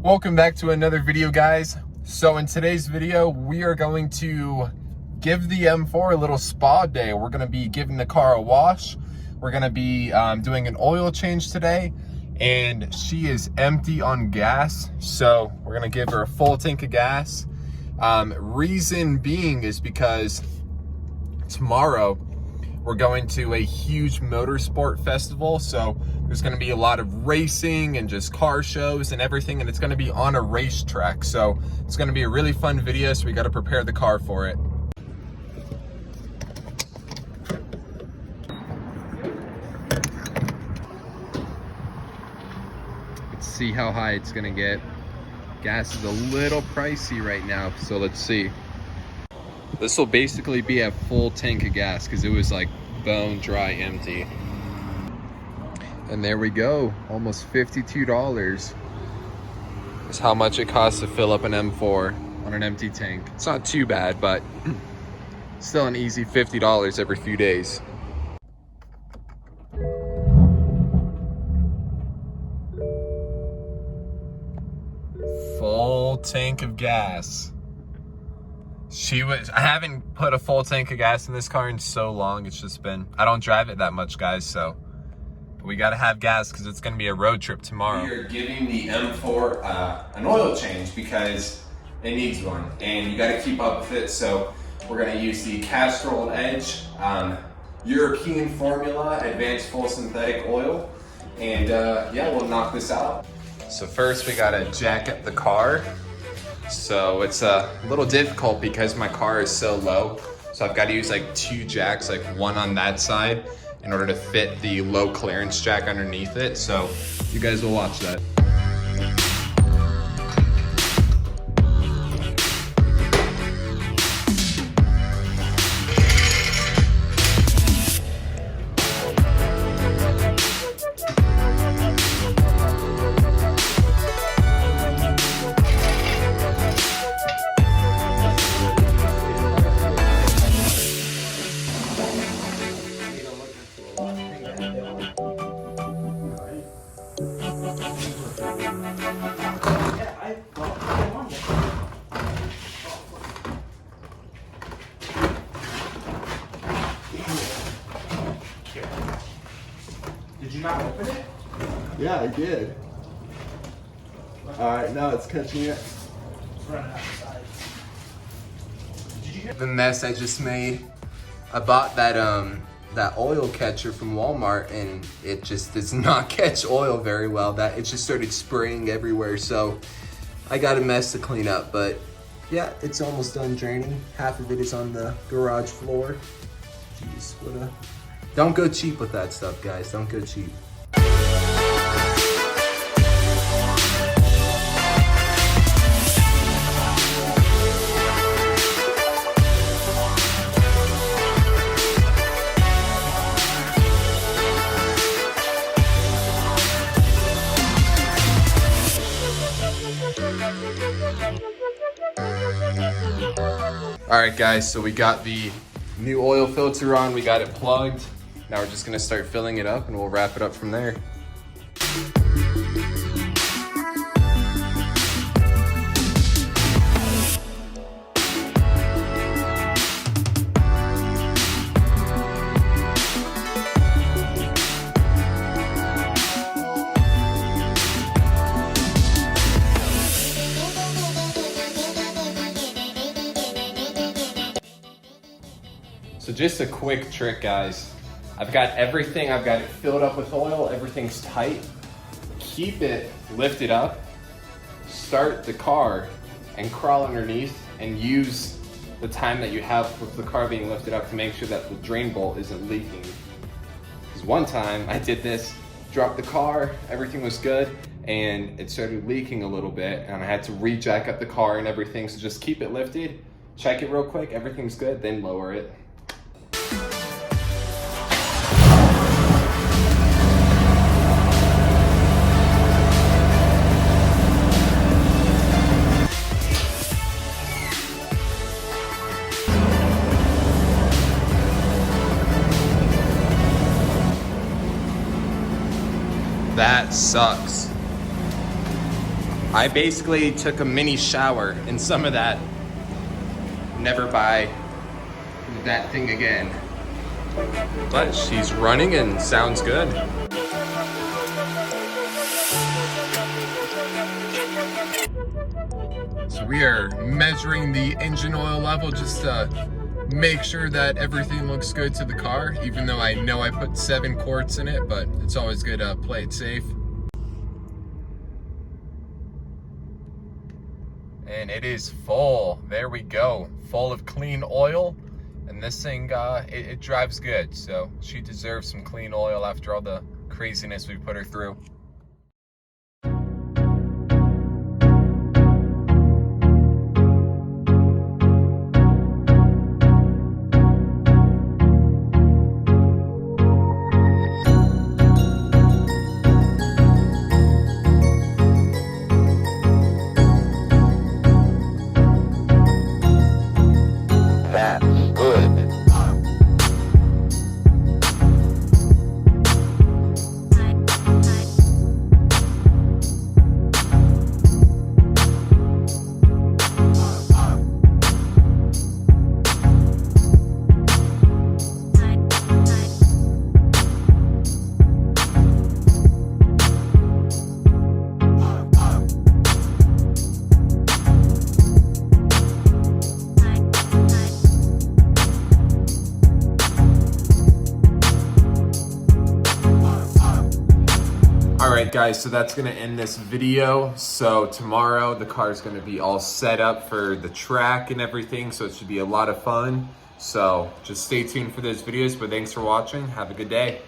Welcome back to another video, guys. So in today's video, we are going to give the M4 a little spa day. We're going to be giving the car a wash. We're going to be doing an oil change today, and she is empty on gas. So we're going to give her a full tank of gas. Reason being is because tomorrow we're going to a huge motorsport festival. So there's going to be a lot of racing and just car shows and everything, and it's going to be on a racetrack. So it's going to be a really fun video, so we got to prepare the car for it. Let's see how high it's going to get. Gas is a little pricey right now, so let's see. This will basically be a full tank of gas because it was like bone dry empty. And there we go, almost $52 is how much it costs to fill up an M4 on an empty tank. It's not too bad, but still an easy $50 every few days. Full tank of gas. I haven't put a full tank of gas in this car in so long. It's just been, I don't drive it that much, guys, so we gotta have gas because it's gonna be a road trip tomorrow. We are giving the M4 an oil change because it needs one, and you gotta keep up with it. So we're gonna use the Castrol Edge European Formula Advanced Full Synthetic Oil, and yeah, we'll knock this out. So first we gotta jack up the car. So it's a little difficult because my car is so low. So I've got to use like two jacks, like one on that side in order to fit the low clearance jack underneath it. So you guys will watch that. Did you not open it? Yeah, I did. Alright, now it's catching it. It's running outside. Did you hear? The mess I just made. I bought that that oil catcher from Walmart, and it just does not catch oil very well. It just started spraying everywhere, so I got a mess to clean up. But yeah, it's almost done draining. Half of it is on the garage floor. Jeez, what a... Don't go cheap with that stuff, guys. Don't go cheap. All right, guys, so we got the new oil filter on. We got it plugged. Now we're just gonna start filling it up and we'll wrap it up from there. So just a quick trick, guys. I've got everything, I've got it filled up with oil, everything's tight. Keep it lifted up, start the car, and crawl underneath, and use the time that you have with the car being lifted up to make sure that the drain bolt isn't leaking. Because one time I did this, dropped the car, everything was good, and it started leaking a little bit, and I had to re-jack up the car and everything. So just keep it lifted, check it real quick, everything's good, then lower it. That sucks. I basically took a mini shower in some of that. Never buy that thing again. But she's running and sounds good. So we are measuring the engine oil level just to make sure that everything looks good to the car, even though I know I put 7 quarts in it, but it's always good to play it safe. And it is full. There we go. Full of clean oil. And this thing, it drives good. So she deserves some clean oil after all the craziness we put her through. Alright guys, so that's going to end this video. So tomorrow the car is going to be all set up for the track and everything, so it should be a lot of fun. So just stay tuned for those videos, but thanks for watching. Have a good day.